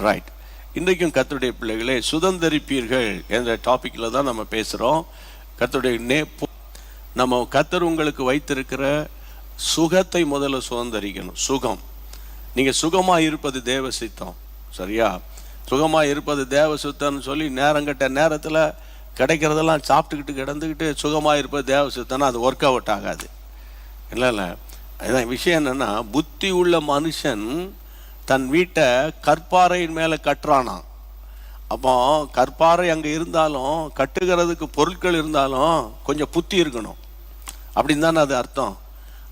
Right. இன்றைக்கும் கர்த்தருடைய பிள்ளைகளே, சுதந்தரிப்பீர்கள் என்ற டாபிக்ல தான் நம்ம பேசுகிறோம். கர்த்தருடைய நம்ம கர்த்தர் உங்களுக்கு வைத்திருக்கிற சுகத்தை முதல்ல சுதந்தரிக்கணும். சுகம், நீங்கள் சுகமாக இருப்பது தேவ சித்தம். சரியா? சுகமாக இருப்பது தேவ சித்தம்னு சொல்லி நேரங்கட்ட நேரத்தில் கிடைக்கிறதெல்லாம் சாப்பிட்டுக்கிட்டு கிடந்துக்கிட்டு சுகமாக இருப்பது தேவ சித்தம்னா அது ஒர்க் அவுட் ஆகாது. இல்லை, அதான் விஷயம் என்னென்னா, புத்தி உள்ள மனுஷன் தன் வீட்டை கற்பாறையின் மேலே கட்டுறானாம். அப்போ கற்பாறை அங்கே இருந்தாலும், கட்டுகிறதுக்கு பொருட்கள் இருந்தாலும் கொஞ்சம் புத்தி இருக்கணும். அப்படின்னு தானே அது அர்த்தம்.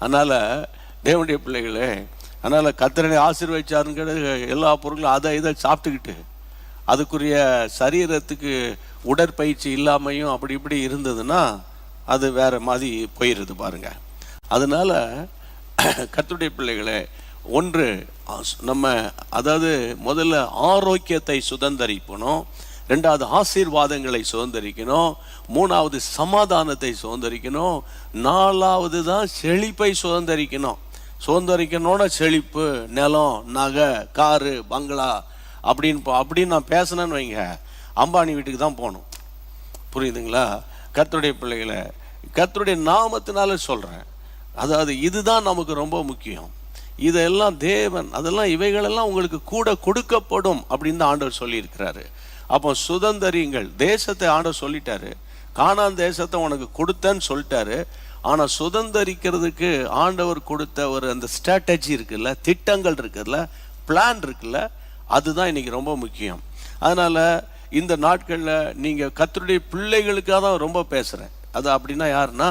அதனால் தேவனுடைய பிள்ளைகளே, அதனால் கர்த்தரை ஆசீர்வதிச்சாருங்கிற எல்லா பொருட்களும் அதை இதை சாப்பிட்டுக்கிட்டு அதுக்குரிய சரீரத்துக்கு உடற்பயிற்சி இல்லாமையும் அப்படி இப்படி இருந்ததுன்னா அது வேறு மாதிரி போயிடுது பாருங்க. அதனால கர்த்தருடைய பிள்ளைகளே, ஒன்று நம்ம அதாவது முதல்ல ஆரோக்கியத்தை சுதந்தரிக்கணும், ரெண்டாவது ஆசீர்வாதங்களை சுதந்தரிக்கணும், மூணாவது சமாதானத்தை சுதந்தரிக்கணும், நாலாவது தான் செழிப்பை சுதந்தரிக்கணும். சுதந்தரிக்கணும்னா செழிப்பு, நிலம், நகை, காரு, பங்களா அப்படின்னு நான் பேசினேன்னு வைங்க, அம்பானி வீட்டுக்கு தான் போகணும். புரியுதுங்களா? கர்த்தருடைய பிள்ளைகளை, கர்த்தருடைய நாமத்தினால சொல்கிறேன். அதாவது இதுதான் நமக்கு ரொம்ப முக்கியம். இதெல்லாம் தேவன், அதெல்லாம் இவைகளெல்லாம் உங்களுக்கு கூட கொடுக்கப்படும் அப்படின்னு தான் ஆண்டவர் சொல்லியிருக்கிறாரு. அப்போ சுதந்தரிங்கள் தேசத்தை ஆண்டவர் சொல்லிட்டாரு. கானான் தேசத்தை உனக்கு கொடுத்தேன்னு சொல்லிட்டாரு. ஆனால் சுதந்தரிக்கிறதுக்கு ஆண்டவர் கொடுத்த ஒரு அந்த ஸ்ட்ராட்டஜி இருக்குல்ல, திட்டங்கள் இருக்குல்ல, பிளான் இருக்குல்ல, அதுதான் இன்னைக்கு ரொம்ப முக்கியம். அதனால் இந்த நாட்களில் நீங்கள் கர்த்தருடைய பிள்ளைகளுக்காக தான் ரொம்ப பேசுகிறேன். அது அப்படின்னா யாருன்னா,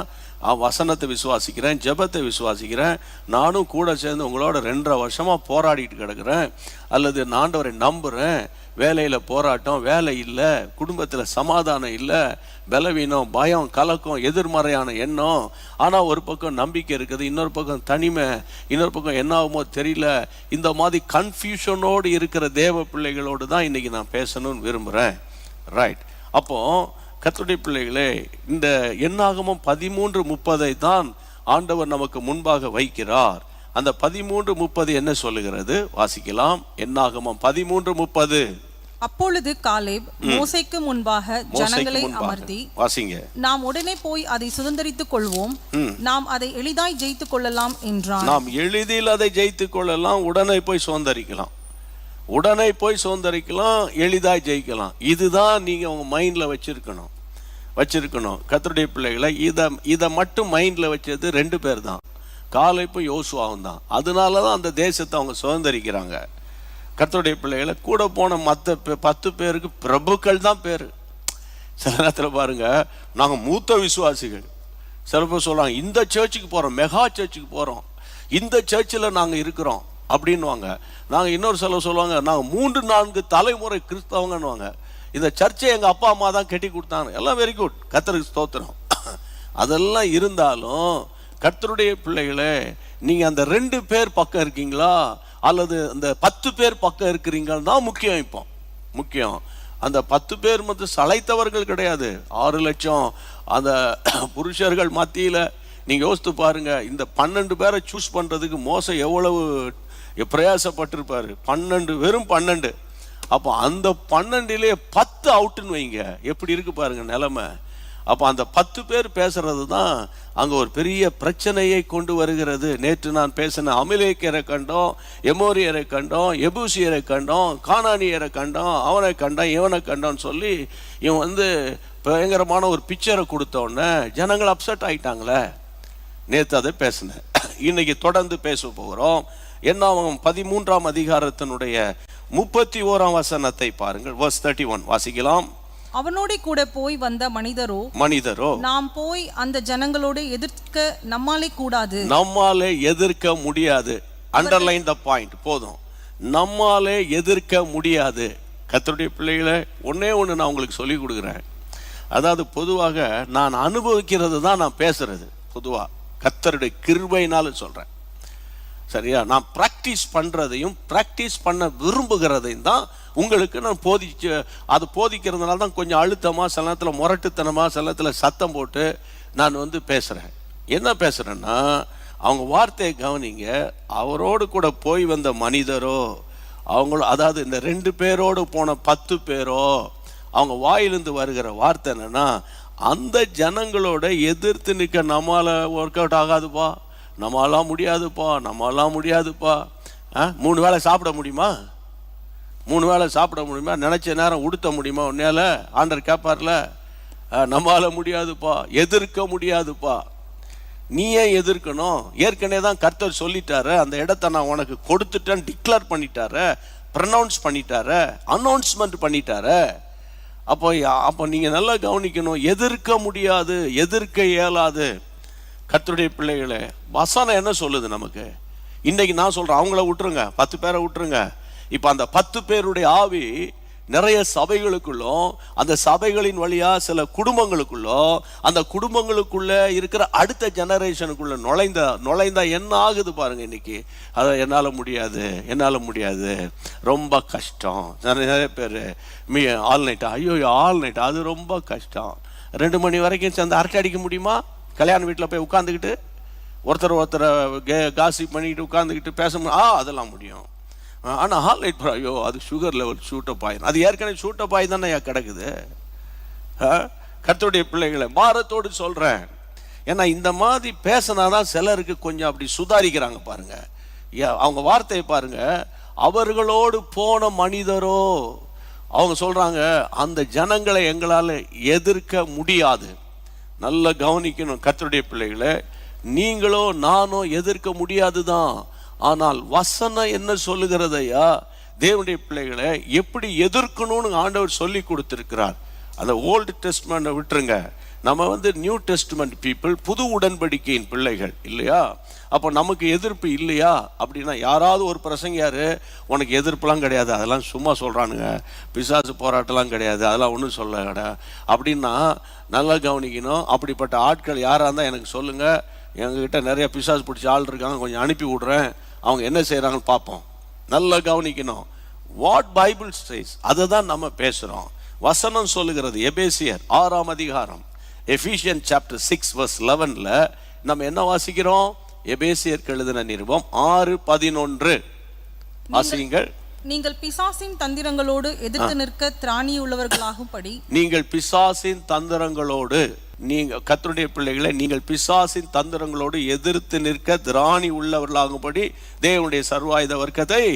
வசனத்தை விசுவாசிக்கிறேன், ஜெபத்தை விசுவாசிக்கிறேன், நானும் கூட சேர்ந்து உங்களோட 2.5 வருஷமாக போராடிட்டு கிடக்கிறேன், அல்லது ஆண்டவரை நம்புகிறேன். வேலையில் போராட்டம், வேலை இல்லை, குடும்பத்தில் சமாதானம் இல்லை, பலவீனம், பயம், கலக்கம், எதிர்மறையான எண்ணம். ஆனால் ஒரு பக்கம் நம்பிக்கை இருக்குது, இன்னொரு பக்கம் தனிமை, இன்னொரு பக்கம் என்ன ஆகுமோ தெரியல. இந்த மாதிரி கன்ஃபியூஷனோடு இருக்கிற தேவ பிள்ளைகளோடு தான் இன்றைக்கி நான் பேசணும்னு விரும்புகிறேன். ரைட். அப்போது கர்த்தருடைய பிள்ளைகளே, இந்த என்னாகமம் 13:30 தான் ஆண்டவர் நமக்கு முன்பாக வைக்கிறார். அந்த 13:30 என்ன சொல்லுகிறது? வாசிக்கலாம். என்னாகமம் 13:30. அப்பொழுது காலேப் மோசேக்கு முன்பாக ஜனங்களை அமர்த்தி, வாசிங்க, நாம் உடனே போய் அதை சுதந்தரித்துக் கொள்வோம், நாம் அதை எளிதாய் ஜெயித்துக் கொள்ளலாம் என்றான். நாம் எளிதில் அதை ஜெயித்துக் கொள்ளலாம், உடனே போய் சுதந்தரிக்கலாம், உடனே போய் சுதந்தரிக்கலாம், எளிதாய் ஜெயிக்கலாம். இதுதான் நீங்கள் உங்கள் மைண்டில் வச்சிருக்கணும். கர்த்தருடைய பிள்ளைகளை, இதை மட்டும் மைண்டில் வச்சது 2 பேர் தான், காலேப்பும் யோசுவாவும் தான். அதனால தான் அந்த தேசத்தை அவங்க சுதந்தரிக்கிறாங்க. கர்த்தருடைய பிள்ளைகளை, கூட போன மற்ற 10 பேருக்கு பிரபுக்கள் தான் பேர். சில நேரத்தில் பாருங்க, நாங்கள் மூத்த விசுவாசிகள். சில பேர் சொல்கிறாங்க, இந்த சர்ச்சுக்கு போகிறோம், மெகா சர்ச்சுக்கு போகிறோம், இந்த சர்ச்சில் நாங்கள் இருக்கிறோம் அப்படின்வாங்க. நாங்கள் இன்னொரு சிலர் சொல்லுவாங்க, நாங்கள் 3-4 தலைமுறை கிறிஸ்தவங்கன்னுவாங்க. இந்த சர்ச்சை எங்கள் அப்பா அம்மா தான் கட்டி கொடுத்தாங்க. எல்லாம் வெரி குட், கர்த்தருக்கு ஸ்தோத்திரம். அதெல்லாம் இருந்தாலும் கர்த்தருடைய பிள்ளைகளே, நீங்கள் அந்த 2 பேர் பக்கம் இருக்கீங்களா அல்லது அந்த 10 பேர் பக்கம் இருக்கிறீங்கன்னு தான் முக்கியம். இப்போ முக்கியம் அந்த 10 பேர் மட்டும் சளைத்தவர்கள் கிடையாது. 6 லட்சம் அந்த புருஷர்கள் மத்தியில் நீங்கள் யோசித்து பாருங்க, இந்த 12 பேரை சூஸ் பண்ணுறதுக்கு மோசம் எவ்வளவு பிரயாசப்பட்டிருப்பாரு. 12, வெறும் 12. அப்போ அந்த 12லே 10 அவுட்டுன்னு வைங்க, எப்படி இருக்கு பாருங்க நிலைமை. அப்போ அந்த 10 பேர் பேசுறது தான் அங்கே ஒரு பெரிய பிரச்சனையை கொண்டு வருகிறது. நேற்று நான் பேசின அமிலேக்கியரை கண்டோம், எமோரியரை கண்டோம், எபூசியரை கண்டோம், கானானியரை கண்டோம், அவனை கண்டோம், இவனை கண்டோன்னு சொல்லி இவன் பயங்கரமான ஒரு பிக்சரை கொடுத்தோடனே ஜனங்கள் அப்செட் ஆகிட்டாங்களே. நேற்று அதை பேசினேன். இன்னைக்கு தொடர்ந்து பேச போகிறோம். என்னாகமம் 13ஆம் அதிகாரத்தினுடைய 31ஆம் வசனத்தை பாருங்கள். verse 31 வாசிக்கலாம். அவனோட கூட போய் வந்த மனிதரோ நாம் போய் அந்த ஜனங்களோடு எதிர்க்க நம்மாலே கூடாது, நம்மாலே எதிர்க்க முடியாது. அண்டர்லைன் த பாயிண்ட் போதும். நம்மாலே எதிர்க்க முடியாது. கர்த்தருடைய பிள்ளைகளை, ஒன்னே ஒன்று நான் உங்களுக்கு சொல்லி கொடுக்குறேன். அதாவது பொதுவாக நான் அனுபவிக்கிறது தான் நான் பேசுறது. பொதுவாக கர்த்தருடைய கிருபையினால சொல்கிறேன். சரியா? நான் ப்ராக்டிஸ் பண்ணுறதையும் ப்ராக்டிஸ் பண்ண விரும்புகிறதையும் தான் உங்களுக்கு நான் போதிக்கிறதுனால தான் கொஞ்சம் அழுத்தமாக, சில நேரத்தில் முரட்டுத்தனமாக, சில நேரத்தில் சத்தம் போட்டு நான் பேசுகிறேன். என்ன பேசுகிறேன்னா, அவங்க வார்த்தையை கவனிங்க. அவரோடு கூட போய் வந்த மனிதரோ அவங்களும், அதாவது இந்த 2 பேரோடு போன 10 பேரோ அவங்க வாயிலிருந்து வருகிற வார்த்தை என்னன்னா, அந்த ஜனங்களோட எதிர்த்து நிற்க நம்மளால ஒர்க் அவுட் ஆகாதுப்பா, நம்மளாம் முடியாதுப்பா, நம்மளாம் முடியாதுப்பா. 3 வேளை சாப்பிட முடியுமா? 3 வேளை சாப்பிட முடியுமா? நினைச்ச நேரம் உடுத்த முடியுமா? உன்னையால ஆண்டவர் கேட்பார்ல, நம்மளால முடியாதுப்பா, எதிர்க்க முடியாதுப்பா. நீ ஏன் எதிர்க்கணும்? ஏற்கனவே தான் கர்த்தர் சொல்லிட்டாரு, அந்த இடத்த நான் உனக்கு கொடுத்துட்டேன்னு டிக்ளேர் பண்ணிட்டாரு, ப்ரனௌன்ஸ் பண்ணிட்டாரு, அனௌன்ஸ்மெண்ட் பண்ணிட்டாரு. அப்போ நீங்க நல்லா கவனிக்கணும், எதிர்க்க முடியாது, எதிர்க்க இயலாது. கர்த்தருடைய பிள்ளைகளே, வசனம் என்ன சொல்லுது நமக்கு? இன்னைக்கு நான் சொல்றேன், அவங்கள விட்டுருங்க, 10 பேரை விட்டுருங்க. இப்போ அந்த 10 பேருடைய ஆவி நிறைய சபைகளுக்குள்ளும், அந்த சபைகளின் வழியா சில குடும்பங்களுக்குள்ளோ, அந்த குடும்பங்களுக்குள்ள இருக்கிற அடுத்த ஜெனரேஷனுக்குள்ள நுழைந்தா என்ன ஆகுது பாருங்க. இன்னைக்கு அதை என்னால் முடியாது, ரொம்ப கஷ்டம். நிறைய பேர் ஆல் நைட்டா, ஐயோ ஆல் நைட், அது ரொம்ப கஷ்டம். 2 மணி வரைக்கும் சேர்ந்து அரட்டை அடிக்க முடியுமா? கல்யாண வீட்டில் போய் உட்காந்துக்கிட்டு ஒருத்தரை காசிப் பண்ணிக்கிட்டு உட்காந்துக்கிட்டு பேச முடியும்? அதெல்லாம் முடியும். ஆனால் ஹால் லைட் ஐயோ, அது சுகர் லெவல் ஷூட்டப் ஆயிடும். அது ஏற்கனவே ஷூட்டப் ஆகி தானே கிடக்குது. கர்த்தருடைய பிள்ளைகளை பாரத்தோடு சொல்கிறேன். ஏன்னா இந்த மாதிரி பேசினாதான் சிலருக்கு கொஞ்சம் அப்படி சுதாரிக்கிறாங்க பாருங்க. அவங்க வார்த்தையை பாருங்க, அவர்களோடு போன மனிதரோ, அவங்க சொல்றாங்க அந்த ஜனங்களை எங்களால் எதிர்க்க முடியாது. நல்லா கவனிக்கணும் கர்த்தருடைய பிள்ளைகளை, நீங்களோ நானோ எதிர்க்க முடியாதுதான். ஆனால் வசனம் என்ன சொல்லுகிறதையா, தேவனுடைய பிள்ளைகளை எப்படி எதிர்க்கணும்னு ஆண்டவர் சொல்லி கொடுத்திருக்கிறார். அந்த ஓல்டு டெஸ்ட்மெண்ட்டை விட்டுருங்க, நம்ம நியூ டெஸ்ட்மெண்ட் பீப்புள், புது உடன்படிக்கையின் பிள்ளைகள் இல்லையா? அப்போ நமக்கு எதிர்ப்பு இல்லையா அப்படின்னா, யாராவது ஒரு பிரசங்கியாரு உனக்கு எதிர்ப்புலாம் கிடையாது, அதெல்லாம் சும்மா சொல்கிறானுங்க, பிசாசு போராட்டம்லாம் கிடையாது, அதெல்லாம் ஒன்றும் சொல்ல அப்படின்னா நல்லா கவனிக்கணும். அப்படிப்பட்ட ஆட்கள் யாராக இருந்தால் எனக்கு சொல்லுங்கள். எங்ககிட்ட நிறைய பிசாசு பிடிச்ச ஆள் இருக்காங்க, கொஞ்சம் அனுப்பி விட்றேன், அவங்க என்ன செய்கிறாங்கன்னு பார்ப்போம். நல்லா கவனிக்கணும். வாட் பைபிள் சேஸ் அதை தான் நம்ம பேசுகிறோம். வசனம் சொல்லுகிறது. எபேசியர் 6ஆம் அதிகாரம், எஃபீசியன் சாப்டர் 6 verse 11ல் நம்ம என்ன வாசிக்கிறோம்? எபேசியருக்கு எழுதின நிருபம் 6:11 வாசியுங்கள். நீங்கள் பிசாசின் தந்திரங்களோடு எதிர்த்து நிற்க திராணி உள்ளவர்களாகும்படி, நீங்கள் பிசாசின் தந்திரங்களோடு, நீங்க கர்த்தருடைய பிள்ளைகளை, நீங்கள் பிசாசின் தந்திரங்களோடு எதிர்த்து நிற்க திராணி உள்ளவர்களாகும்படி தேவனுடைய சர்வாயுத வர்க்கத்தை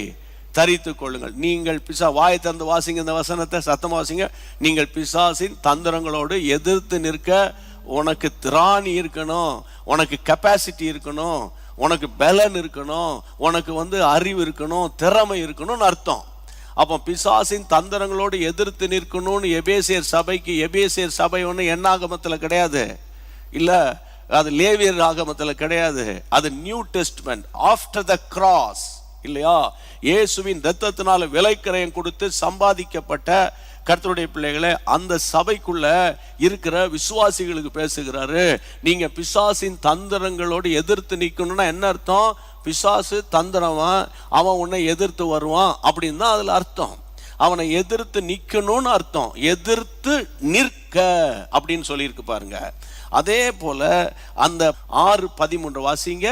தரித்து கொள்ளுங்கள். நீங்கள் வாயை திறந்து வாசிங்க, இந்த வசனத்தை சத்தமா வாசிங்க. நீங்கள் பிசாசின் தந்திரங்களோடு எதிர்த்து நிற்க உனக்கு திராணி இருக்கணும், உனக்கு கெப்பாசிட்டி இருக்கணும், உனக்கு பலன் இருக்கணும், உனக்கு அறிவு இருக்கணும், திறமை இருக்கணும்னு அர்த்தம். அப்போ பிசாசின் தந்திரங்களோடு எதிர்த்து நிற்கணும்னு எபேசியர் சபைக்கு, எபேசியர் சபை ஒன்று எண்ணாகமத்தில் கிடையாது, இல்லை அது லேவியர் ஆகமத்தில் கிடையாது, அது new testament after the cross இல்லையா? இயேசுவின் இரத்தத்தினால விலைக்கிரயம் கொடுத்து சம்பாதிக்கப்பட்ட கர்த்தருடைய பிள்ளைகளை, அந்த சபைக்குள்ள இருக்கிற விசுவாசிகளுக்கு பேசுகிறாரு. நீங்க பிசாசின் தந்திரங்களோடு எதிர்த்து நிற்கணும்னா என்ன அர்த்தம்? பிசாசு தந்திரவன், அவன் உன்னை எதிர்த்து வருவான் அப்படின்னு தான் அதுல அர்த்தம். அவனை எதிர்த்து நிற்கணும்னு அர்த்தம். எதிர்த்து நிற்க அப்படின்னு சொல்லியிருக்கு பாருங்க. அதே போல அந்த 6:13 வாசிங்க.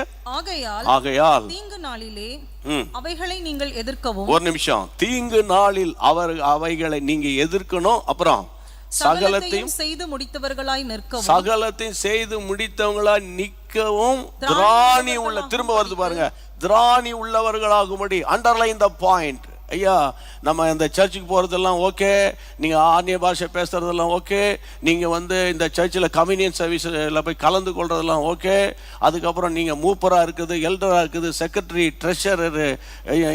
ஆகையால் தீங்கு நாளிலே அவைகளை நீங்கள் எதிர்க்கவும். ஒரு நிமிஷம், தீங்கு நாளில் அவைகளை நீங்க எதிர்க்கணும். அப்புறம் சகலத்தையும் செய்து முடித்தவர்களாய் நிற்கவும், சகலத்தையும் செய்து முடித்தவங்களாய் நிற்கவும் திராணி உள்ள, திரும்ப வருது பாருங்க, திராணி உள்ளவர்களாகும்படி. Underline the point. ஐயா, நம்ம இந்த சர்ச்சுக்கு போகிறதெல்லாம் ஓகே, நீங்கள் ஆன்மீக பாஷை பேசுகிறதெல்லாம் ஓகே, நீங்கள் இந்த சர்ச்சில் கம்யூனியன் சர்வீஸில் போய் கலந்து கொள்றதெல்லாம் ஓகே, அதுக்கப்புறம் நீங்கள் மூப்பராக இருக்குது, எல்டராக இருக்குது, செக்ரட்டரி, ட்ரெஷரரு,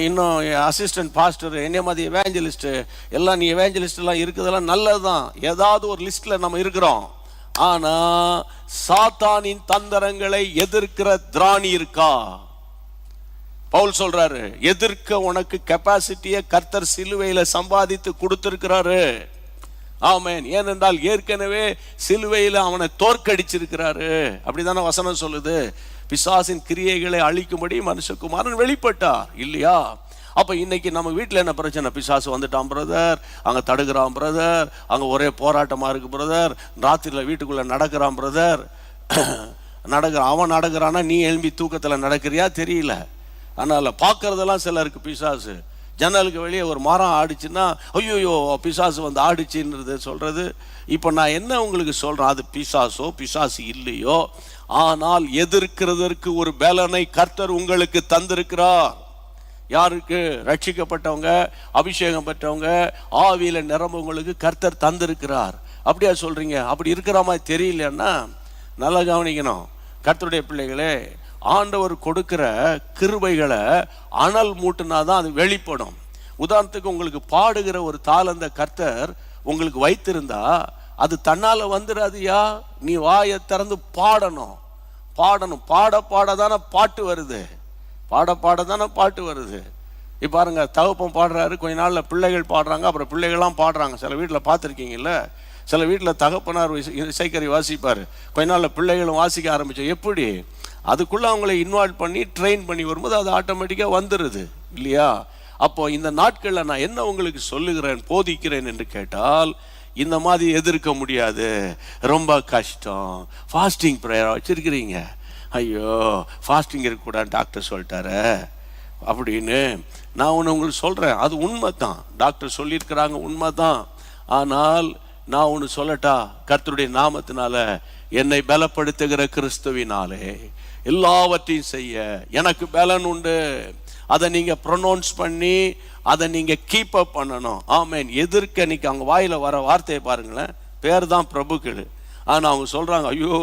இன்னும் அசிஸ்டன்ட் பாஸ்டர், என்ன மாதிரி எவேஞ்சலிஸ்ட்டு எல்லாம், நீ எவேஞ்சலிஸ்டெல்லாம் இருக்குதெல்லாம் நல்லது தான். ஏதாவது ஒரு லிஸ்ட்டில் நம்ம இருக்கிறோம். ஆனால் சாத்தானின் தந்திரங்களை எதிர்க்கிற திராணி இருக்கா? பவுல் சொல்றாரு, எதிர்க்க உனக்கு கெப்பாசிட்டியை கர்த்தர் சிலுவையில சம்பாதித்து கொடுத்திருக்கிறாரு. ஆமென். ஏனென்றால் ஏற்கனவே சிலுவையில அவனை தோற்கடிச்சிருக்கிறாரு. அப்படிதானே வசனம் சொல்லுது. பிசாசின் கிரியைகளை அழிக்கும்படி மனுஷகுமாரன் வெளிப்பட்டார் இல்லையா? அப்ப இன்னைக்கு நம்ம வீட்டில் என்ன பிரச்சனை? பிசாசு வந்துட்டான் பிரதர், அங்க தடுக்கிறான் பிரதர், அங்க ஒரே போராட்டமா இருக்கு பிரதர், ராத்திரில வீட்டுக்குள்ள நடக்கிறான் பிரதர், அவன் நடக்கிறானா, நீ எழும்பி தூக்கத்துல நடக்கிறியா தெரியல. அதனால பார்க்கறதெல்லாம் சிலருக்கு பிசாசு, ஜன்னலுக்கு வெளியே ஒரு மரம் ஆடிச்சுன்னா ஐயோயோ பிசாசு வந்து ஆடிச்சுன்றது சொல்கிறது. இப்போ நான் என்ன உங்களுக்கு சொல்கிறேன், அது பிசாசோ பிசாசு இல்லையோ, ஆனால் எதிர்க்கிறதற்கு ஒரு பலனை கர்த்தர் உங்களுக்கு தந்திருக்கிறார். யாருக்கு? ரட்சிக்கப்பட்டவங்க, அபிஷேகம் பெற்றவங்க, ஆவியில நிரம்பவங்களுக்கு கர்த்தர் தந்திருக்கிறார். அப்படியா சொல்றீங்க? அப்படி இருக்கிற மாதிரி தெரியலன்னா நல்லா கவனிக்கணும். கர்த்தருடைய பிள்ளைகளே, ஆண்டவர் கொடுக்கிற கிருபைகளை அனல் மூட்டுனாதான் அது வெளிப்படும். உதாரணத்துக்கு உங்களுக்கு பாடுகிற ஒரு தாளந்த கர்த்தர் உங்களுக்கு வைத்திருந்தா அது தன்னால வந்துடாதியா. நீ வாயை திறந்து பாடணும். பாட பாடதானே பாட்டு வருது. பாட தானே பாட்டு வருது. இப்போ பாருங்க, தகப்பன் பாடுறாரு, கொஞ்ச நாளில் பிள்ளைகள் பாடுறாங்க, அப்புறம் பிள்ளைகள்லாம் பாடுறாங்க. சில வீட்டில் பார்த்துருக்கீங்கல்ல, சில வீட்டில் தகப்பனார் இசைக்கறி வாசிப்பார், கொஞ்ச நாளில் பிள்ளைகளும் வாசிக்க ஆரம்பித்தோம். எப்படி? அதுக்குள்ளே அவங்கள இன்வால்வ் பண்ணி ட்ரெயின் பண்ணி வரும்போது அது ஆட்டோமேட்டிக்காக வந்துடுது இல்லையா? அப்போ இந்த நாட்களில் நான் என்ன உங்களுக்கு சொல்லுகிறேன், போதிக்கிறேன் என்று கேட்டால், இந்த மாதிரி எதிர்க்க முடியாது, ரொம்ப கஷ்டம். ஃபாஸ்டிங் ப்ரேயராக வச்சுருக்கிறீங்க, ஐயோ ஃபாஸ்டிங் இருக்கக்கூடாது டாக்டர் சொல்லிட்டாரு அப்படின்னு நான் ஒன்று உங்களுக்கு சொல்கிறேன். அது உண்மை தான், டாக்டர் சொல்லியிருக்கிறாங்க, உண்மை தான். ஆனால் நான் ஒன்று சொல்லட்டா, கர்த்தருடைய நாமத்தினால என்னை பலப்படுத்துகிற கிறிஸ்துவினாலே எல்லாவற்றையும் செய்ய எனக்கு பலன் உண்டு. அதை நீங்கள் ப்ரொனவுன்ஸ் பண்ணி அதை நீங்கள் கீப் அப் பண்ணணும். ஆமேன். எதிர்க்க இன்னைக்கு அவங்க வாயில் வர வார்த்தையை பாருங்களேன், பேர் தான் பிரபுக்கள். ஆனால் அவங்க சொல்கிறாங்க, ஐயோ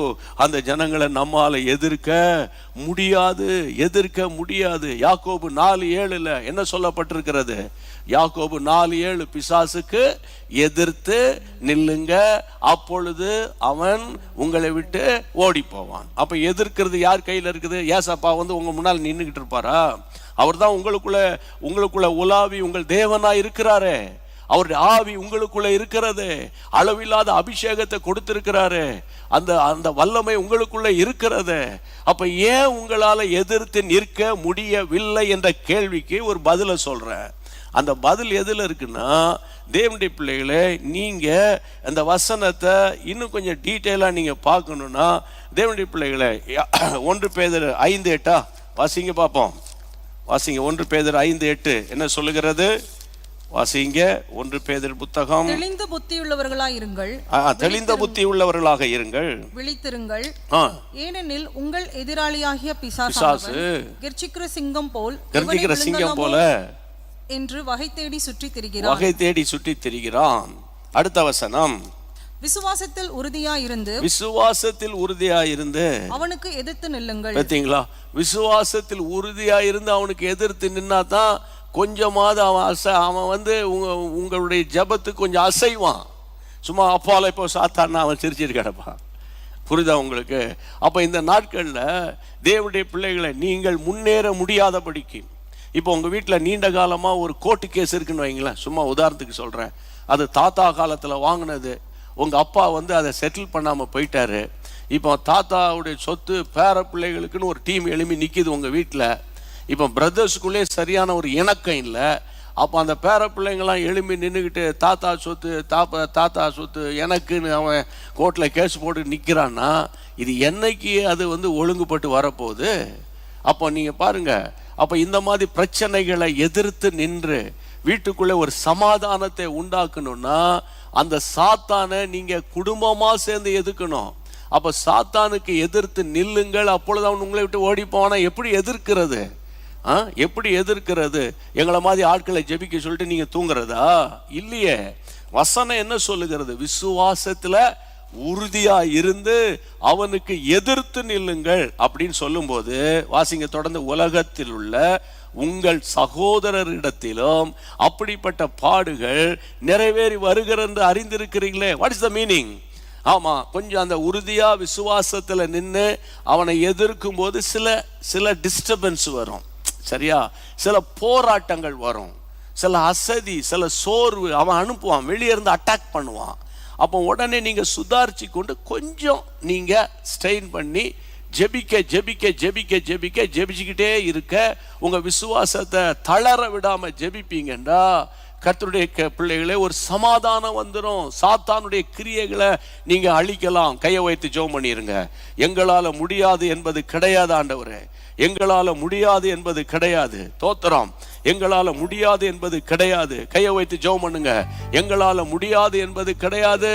அந்த ஜனங்களை நம்மால் எதிர்க்க முடியாது. யாக்கோபு 4:7 என்ன சொல்லப்பட்டிருக்கிறது? யாக்கோபு 4:7, பிசாசுக்கு எதிர்த்து நில்லுங்க, அப்பொழுது அவன் உங்களை விட்டு ஓடி போவான். அப்போ எதிர்க்கிறது யார் கையில் இருக்குது? ஏசப்பா வந்து உங்க முன்னால் நின்றுக்கிட்டு இருப்பாரா? அவர் தான் உங்களுக்குள்ள உலாவி உங்கள் தேவனா இருக்கிறாரே. அவருடைய ஆவி உங்களுக்குள்ள இருக்கிறது, அளவில்லாத அபிஷேகத்தை கொடுத்திருக்கிறாரு, அந்த வல்லமை உங்களுக்குள்ள இருக்கிறது. அப்ப ஏன் உங்களால எதிர்த்து நிற்க முடியவில்லை என்ற கேள்விக்கு ஒரு பதிலை சொல்றேன். அந்த பதில் எதுல இருக்குன்னா, தேவனுடைய பிள்ளைகளே, நீங்க அந்த வசனத்தை இன்னும் கொஞ்சம் டீட்டெயிலா நீங்க பார்க்கணும்னா, தேவனுடைய பிள்ளைகளே 1 பேதுரு 5:8 வாசிங்க பார்ப்போம். வாசிங்க 1 பேதுரு 5:8 என்ன சொல்லுகிறது? வாசிங்க 1 பேதுரு புத்தகம். தெளிந்த புத்தி உள்ளவர்களாக இருங்கள், விழித்திருங்கள். ஏனெனில் உங்கள் எதிராளியாகிய பிசாசு கர்ச்சிக்கிற சிங்கம் போல என்று வகை தேடி சுற்றி திரிகிறான். அடுத்த வசனம், விசுவாசத்தில் உறுதியாயிருந்து அவனுக்கு எதிர்த்து நில்லுங்கள். பார்த்தீங்களா? விசுவாசத்தில் உறுதியாயிருந்து அவனுக்கு எதிர்த்து நின்னா தான் கொஞ்சமாவது அவன் வந்து உங்களுடைய ஜபத்துக்கு கொஞ்சம் அசைவான். சும்மா அப்பால இப்போ சாத்தான்னா அவன் சிரிச்சிட்டு கிடப்பான். புரியுதா உங்களுக்கு? அப்போ இந்த நாட்களில் தேவனுடைய பிள்ளைகளை நீங்கள் முன்னேற முடியாதபடிக்கு, இப்போ உங்கள் வீட்டில் நீண்ட காலமாக ஒரு கோர்ட்டு கேஸ் இருக்குன்னு வைங்களேன், சும்மா உதாரணத்துக்கு சொல்கிறேன். அது தாத்தா காலத்தில் வாங்கினது, உங்கள் அப்பா வந்து அதை செட்டில் பண்ணாமல் போயிட்டாரு. இப்போ தாத்தாவுடைய சொத்து பேர பிள்ளைகளுக்குன்னு ஒரு டீம் எழுப்பி நிற்கிது உங்கள் வீட்டில். இப்போ பிரதர்ஸுக்குள்ளே சரியான ஒரு இணக்கம் இல்லை. அப்போ அந்த பேர பிள்ளைங்களாம் எழும்பி நின்றுக்கிட்டு தாத்தா சொத்து எனக்குன்னு அவன் கோர்ட்டில் கேஸ் போட்டு நிற்கிறான்னா, இது என்னைக்கு அது வந்து ஒழுங்குபட்டு வரப்போகுது? அப்போ நீங்கள் பாருங்கள், அப்போ இந்த மாதிரி பிரச்சனைகளை எதிர்த்து நின்று வீட்டுக்குள்ளே ஒரு சமாதானத்தை உண்டாக்கணும்னா அந்த சாத்தானை நீங்கள் குடும்பமாக சேர்ந்து எதிர்க்கணும். அப்போ சாத்தானுக்கு எதிர்த்து நில்லுங்கள், அப்பொழுது அவன் உங்களை விட்டு ஓடி போவானா. எப்படி எதிர்க்கிறது? எப்படி எதிர்க்கிறது? எங்களை மாதிரி ஆட்களை ஜெபிக்க சொல்லிட்டு நீங்க தூங்குறதா? இல்லையே. வசனம் என்ன சொல்லுகிறது? விசுவாசத்துல உறுதியா இருந்து அவனுக்கு எதிர்த்து நில்லுங்கள் அப்படின்னு சொல்லும்போது, வாசிங்க தொடர்ந்து, உலகத்தில் உள்ள உங்கள் சகோதரரிடத்திலும் அப்படிப்பட்ட பாடுகள் நிறைவேறி வருகிறது அறிந்திருக்கிறீங்களே. What is the meaning? ஆமா, கொஞ்சம் அந்த உறுதியா விசுவாசத்துல நின்று அவனை எதிர்க்கும் போது சில டிஸ்டர்பன்ஸ் வரும், சரியா? சில போராட்டங்கள் வரும், சில அசதி, சில சோர்வு அவன் அனுப்புவான், வெளியே இருந்து அட்டாக் பண்ணுவான். அப்போ உடனே நீங்க சுதாரிச்சு கொண்டு கொஞ்சம் நீங்க ஸ்ட்ரெயின் பண்ணி ஜெபிச்சுக்கிட்டே இருக்க, உங்க விசுவாசத்தை தளர விடாம ஜெபிப்பீங்கன்றா கர்த்தருடைய பிள்ளைகளே, ஒரு சமாதானம் வந்துடும். சாத்தானுடைய கிரியைகளை நீங்க அழிக்கலாம். கையை வைத்து ஜெபம் பண்ணிருங்க. எங்களால முடியாது என்பது கிடையாது ஆண்டவரே, எங்களால முடியாது என்பது கிடையாது. தோத்திரம். எங்களால முடியாது என்பது கிடையாது. கையை வைத்து ஜெபம் பண்ணுங்க. எங்களால முடியாது என்பது கிடையாது,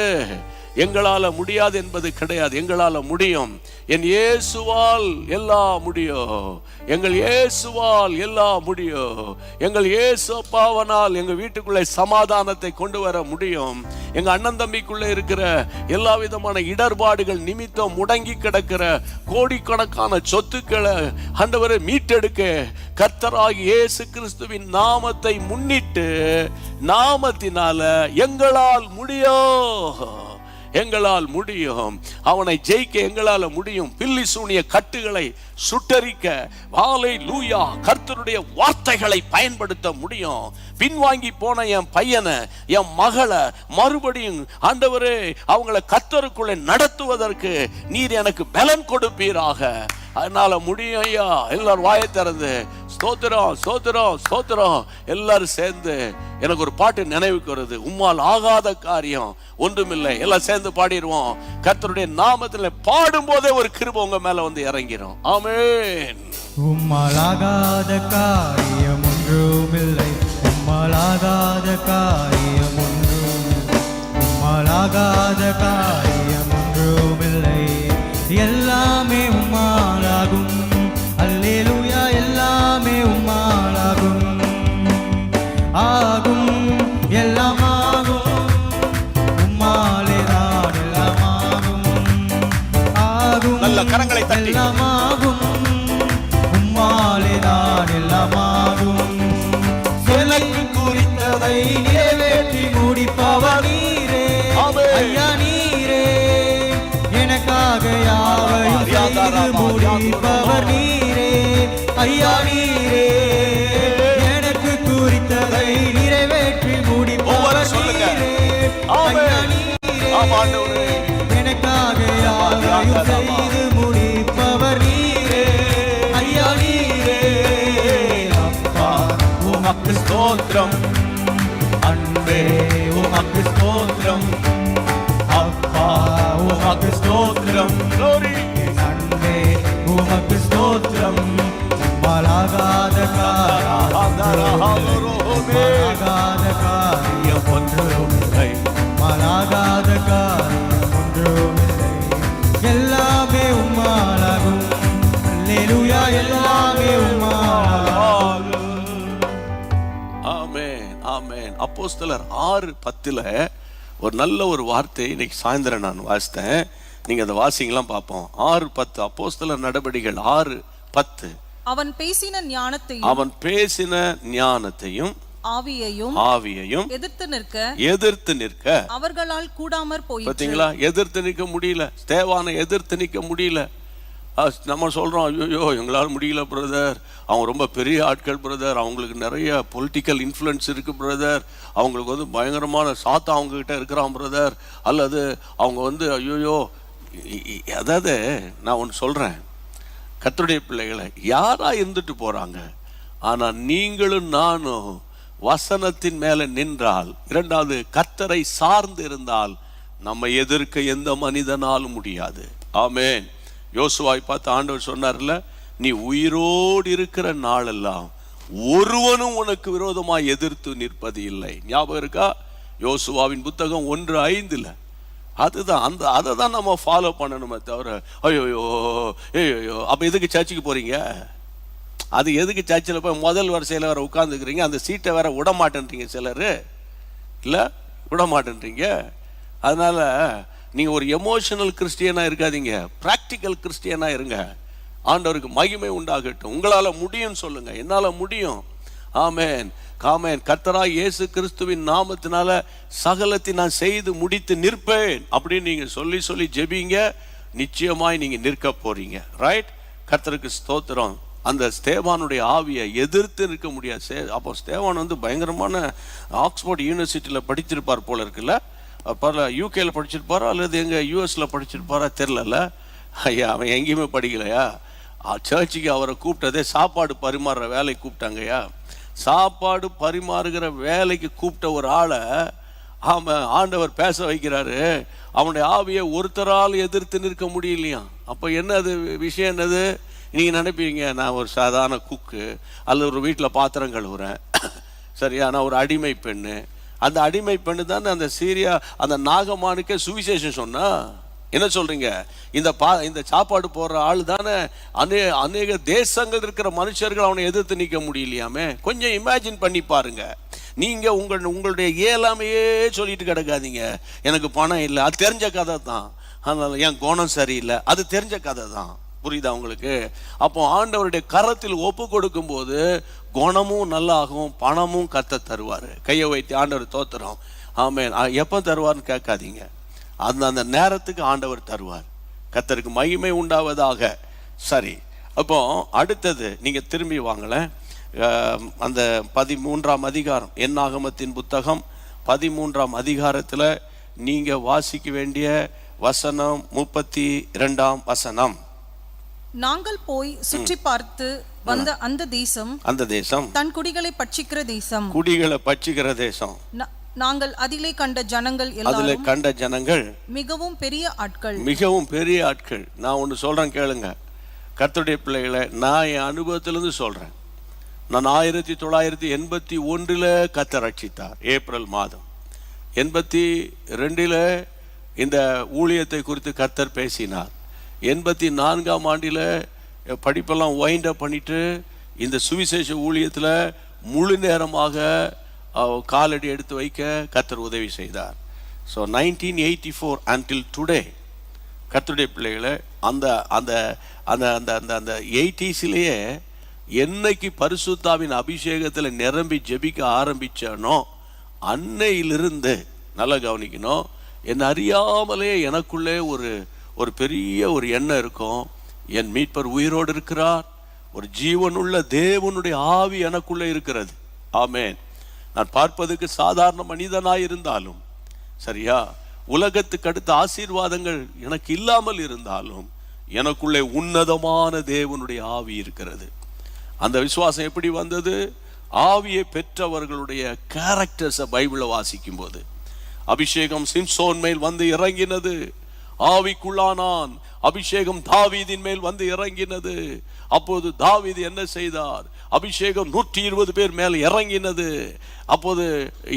எங்களால முடியாது என்பது கிடையாது. எங்களால முடியும். என் இயேசுவால் எல்லாம் முடியும். எங்கள் இயேசுவால் எல்லாம் முடியும். எங்கள் இயேசு அப்பாவனால் எங்க வீட்டுக்குள்ளே சமாதானத்தை கொண்டு வர முடியும். எங்க அண்ணன் தம்பிக்குள்ள இருக்கிற எல்லா விதமான இடர்பாடுகள் நிமித்தம் முடங்கி கிடக்கிற கோடிக்கணக்கான சொத்துக்களை ஆண்டவரை மீட்டெடுக்க கர்த்தராகிய இயேசு கிறிஸ்துவின் நாமத்தை முன்னிட்டு, நாமத்தினால எங்களால் முடியும், எங்களால் முடியும். அவனை ஜெயிக்க எங்களால முடியும். பில்லி சூனிய கட்டுகளை சுட்டரிக்க ஹல்லேலூயா கர்த்தருடைய வார்த்தைகளை பயன்படுத்த முடியும். பின்வாங்கி போன என் பையனை, என் மகளை மறுபடியும் ஆண்டவரே அவங்களை கர்த்தருக்குள்ளே நடத்துவதற்கு நீர் எனக்கு பலன் கொடுப்பீராக. அதனால முடியும் ஐயா. எல்லாரும் வாயை திறந்து ஸ்தோத்திரம் ஸ்தோத்திரம் ஸ்தோத்திரம் எல்லாரும் சேர்ந்து. எனக்கு ஒரு பாட்டு நினைவுக்கு வருது. உம்மால் ஆகாத காரியம் ஒன்றுமில்லை. எல்லாம் சேர்ந்து பாடிடுவோம். கர்த்தருடைய நாமத்துல பாடும் போதே ஒரு கிருபை உங்க மேல வந்து இறங்கிரும். ஆமென். உம்மால் ஆகாத காரியம் ஒன்றுமில்லை, உம்மால் ஆகாத காரியம் ஒன்றுமில்லை, உம்மால் ஆகாத காரியம் ஒன்றுமில்லை, எல்லாமே உம்மாலாகும். அல்லேலூயா, எல்லாமே உம்மாலாகும். ஆகும், எல்லாம் ஆகும், உம்மாலே தான் எல்லாம் ஆகும். ஆகும், நல்ல கரங்களை தட்டி. எல்லாம் ஆகும், உம்மாலே தான் எல்லாம் ஆகும். எனக்கு குறித்ததை நிறைவேற்றி முடிப்பவர் நீரே ஐயா, நீரே எனக்காக யாவையும் செய்து முடிப்பவர் நீரே ஐயா, நீரே எனக்கு குறித்ததை நிறைவேற்றி முடிப்பவர் நீரே ஐயா, நீரே எனக்காக யாவையும் செய்து முடிப்பவர் நீரே ஐயா, நீரே. அப்பா உமக்கு ஸ்தோத்திரம், அன்பே உமக்கு ஸ்தோத்திரம், அப்பா உமக்கு ஸ்தோத்திரம், அன்பே உமக்கு ஸ்தோத்திரம். உம்மாலாகாத காரியம் ஒன்றுமில்லை, உம்மாலாகாத காரியம் ஒன்றுமில்லை, எல்லாமே உம்மாலாகும். அல்லேலூயா, எல்லாமே உம்மாலாகும். ஆமென் ஆமென். அப்போஸ்தலர் 6:10 ஒரு நல்ல ஒரு வார்த்தை இன்னைக்கு சாயந்தரம் நான் வாசித்தேன். நீங்க அந்த வாசிங்கெல்லாம் பார்ப்போம். 6:10 அப்போஸ்தலர் நடபடிகள் 6:10. அவன் பேசின ஞானத்தையும், அவன் பேசின ஞானத்தையும் ஆவியையும் எதிர்த்து நிற்க அவர்களால் கூடாமற் போயிற்று. பாத்தீங்களா? எதிர்த்து நிற்க முடியல. ஸ்தேவானை எதிர்த்து நிற்க முடியல. நம்ம சொல்றோம், ஐயோ எங்களால் முடியல பிரதர், அவங்க ரொம்ப பெரிய ஆட்கள் பிரதர், அவங்களுக்கு நிறைய பொலிட்டிக்கல் இன்ஃப்ளூயன்ஸ் இருக்கு பிரதர், அவங்களுக்கு வந்து பயங்கரமான சாத்தா அவங்க கிட்ட இருக்கிறான் பிரதர், அல்லது அவங்க வந்து ஐயோ. அதாவது நான் ஒன்று சொல்றேன், கர்த்தருடைய பிள்ளைகளை யாரா இருந்துட்டு போறாங்க, ஆனா நீங்களும் நானும் வசனத்தின் மேல நின்றால், இரண்டாவது கர்த்தரை சார்ந்து இருந்தால், நம்ம எதிர்க்க எந்த மனிதனாலும் முடியாது. ஆமென். யோசுவாவை பார்த்து ஆண்டவர் சொன்னார்ல, நீ உயிரோடு இருக்கிற நாளெல்லாம் ஒருவனும் உனக்கு விரோதமாய் எதிர்த்து நிற்பது இல்லை. ஞாபகம் இருக்கா? யோசுவாவின் புத்தகம் 1:5. அதுதான் அதை தான் நம்ம ஃபாலோ பண்ணணுமே தவிர ஐயோயோ ஐயோ. அப்போ எதுக்கு சர்ச்சுக்கு போறீங்க? அது எதுக்கு சர்ச்சில் போய் முதல் வரிசையில் வேற உட்காந்துக்கிறீங்க, அந்த சீட்டை வேற விட மாட்டேன்றீங்க சிலர், இல்லை விட மாட்டேன்றீங்க. அதனால நீங்கள் ஒரு எமோஷனல் கிறிஸ்டியனாக இருக்காதீங்க, ப்ராக்டிக்கல் கிறிஸ்டியனாக இருங்க. ஆண்டவருக்கு மகிமை உண்டாகட்டும். உங்களால் முடியும் சொல்லுங்க, என்னால் முடியும். ஆமென் ஆமென். கர்த்தராகிய இயேசு கிறிஸ்துவின் நாமத்தினால சகலத்தை நான் செய்து முடித்து நிற்பேன் அப்படின்னு நீங்கள் சொல்லி சொல்லி ஜெபிங்க. நிச்சயமாய் நீங்கள் நிற்க போறீங்க. ரைட்? கர்த்தருக்கு ஸ்தோத்திரம். அந்த ஸ்தேவானுடைய ஆவியை எதிர்த்து நிற்க முடியாது. அப்போ ஸ்தேவான் வந்து பயங்கரமான ஆக்ஸ்போர்ட் யூனிவர்சிட்டியில் படிச்சிருப்பார் போல இருக்குல்ல, பல யூகேல படிச்சிருப்பாரோ அல்லது எங்கள் யூஎஸில் படிச்சிருப்பாரா தெரிலல. ஐயா அவன் எங்கேயுமே படிக்கலையா? சர்ச்சுக்கு அவரை கூப்பிட்டதே சாப்பாடு பரிமாறுற வேலைக்கு கூப்பிட்டாங்கய்யா. சாப்பாடு பரிமாறுகிற வேலைக்கு கூப்பிட்ட ஒரு ஆளை ஆண்டவர் பேச வைக்கிறாரு. அவனுடைய ஆவியை ஒருத்தரால் எதிர்த்து நிற்க முடியலையா? அப்போ என்னது விஷயம்? என்னது? நீங்கள் நினைப்பீங்க, நான் ஒரு சாதாரண குக்கு அல்லது ஒரு வீட்டில் பாத்திரம் கழுவுறேன், சரியா, நான் ஒரு அடிமை பெண்ணு. அந்த அடிமை பெண்ணு தானே அந்த சீரியா அந்த நாகமானுக்கே சுவிசேஷம் சொன்னா. என்ன சொல்றீங்க? இந்த சாப்பாடு போடுற ஆள் தானே அநேக தேசங்கள் இருக்கிற மனுஷர்கள் அவனை எதிர்த்து நிற்க முடியலையாமே. கொஞ்சம் இமேஜின் பண்ணி பாருங்க. நீங்க உங்களுடைய இயலாமையே சொல்லிட்டு கிடக்காதீங்க, எனக்கு பணம் இல்லை, அது தெரிஞ்ச கதை தான். அதனால என் குணம் சரியில்லை, அது தெரிஞ்ச கதை தான். புரியுதா உங்களுக்கு? அப்போ ஆண்டவருடைய கரத்தில் ஒப்பு கொடுக்கும் போது குணமும் நல்லாகும், பணமும் கர்த்தர் தருவார். கையை வைத்து ஆண்டவர் தோத்துறோம், ஆமென். எப்போ தருவார்னு கேட்காதீங்க, அந்த நேரத்துக்கு ஆண்டவர் தருவார். கர்த்தருக்கு மகிமை உண்டாவதாக. சரி, அப்போ அடுத்தது நீங்க திரும்பி வாங்கல, அந்த 13ஆம் அதிகாரம், என்னாகமத்தின் புத்தகம் 13ஆம் அதிகாரத்தில் நீங்க வாசிக்க வேண்டிய வசனம் 32ஆம் வசனம். நாங்கள் போய் சுற்றி பார்த்து வந்த அந்த தேசம் தன் குடிகளை பட்சிக்கிற தேசம். குடிகளை பட்சிக்கிற தேசம். நாங்கள் அதிலே கண்ட ஜனங்கள் மிகவும் பெரிய ஆட்கள். நான் ஒன்று சொல்றேன் கேளுங்க, கர்த்தருடைய பிள்ளைகளை, நான் என் அனுபவத்திலிருந்து சொல்றேன். நான் 1981 கர்த்தர் ரட்சித்தார். ஏப்ரல் மாதம் 82 இந்த ஊழியத்தை குறித்து கர்த்தர் பேசினார். 84ஆம் ஆண்டில் படிப்பெல்லாம் வைண்ட் அப் பண்ணிட்டு இந்த சுவிசேஷ ஊழியத்தில் முழு நேரமாக காலடி எடுத்து வைக்க கர்த்தர் உதவி செய்தார். ஸோ 1984 அன்டில் டுடே கர்த்தருடைய பிள்ளைகளை, அந்த அந்த அந்த அந்த அந்த அந்த 80ஸ்லேயே என்னைக்கு பரிசுத்தாவின் அபிஷேகத்தில் நிரம்பி ஜெபிக்க ஆரம்பித்தானோ அன்னையிலிருந்து, நல்லா கவனிக்கணும், என்னை அறியாமலே எனக்குள்ளே ஒரு பெரிய ஒரு எண்ணம் இருக்கும். என் மீட்பர் உயிரோடு இருக்கிறார், ஒரு ஜீவனுள்ள தேவனுடைய ஆவி எனக்குள்ளே இருக்கிறது. ஆமென். நான் பார்ப்பதுக்கு சாதாரண மனிதனாய் இருந்தாலும், சரியா, உலகத்துக்கு அடுத்த ஆசீர்வாதங்கள் எனக்கு இல்லாமல் இருந்தாலும் எனக்குள்ளே உன்னதமான தேவனுடைய ஆவி இருக்கிறது. அந்த விசுவாசம் எப்படி வந்தது? ஆவியை பெற்றவர்களுடைய கேரக்டர்ஸை பைபிளை வாசிக்கும் போது. அபிஷேகம் சிம்சோன் மேல் வந்து இறங்கினது, ஆவிக்குள்ளானான். அபிஷேகம் தாவீதின் மேல் வந்து இறங்கினது. அப்போது தாவீது என்ன செய்தார்? அபிஷேகம் 120 பேர் மேல் இறங்கினது. அப்போது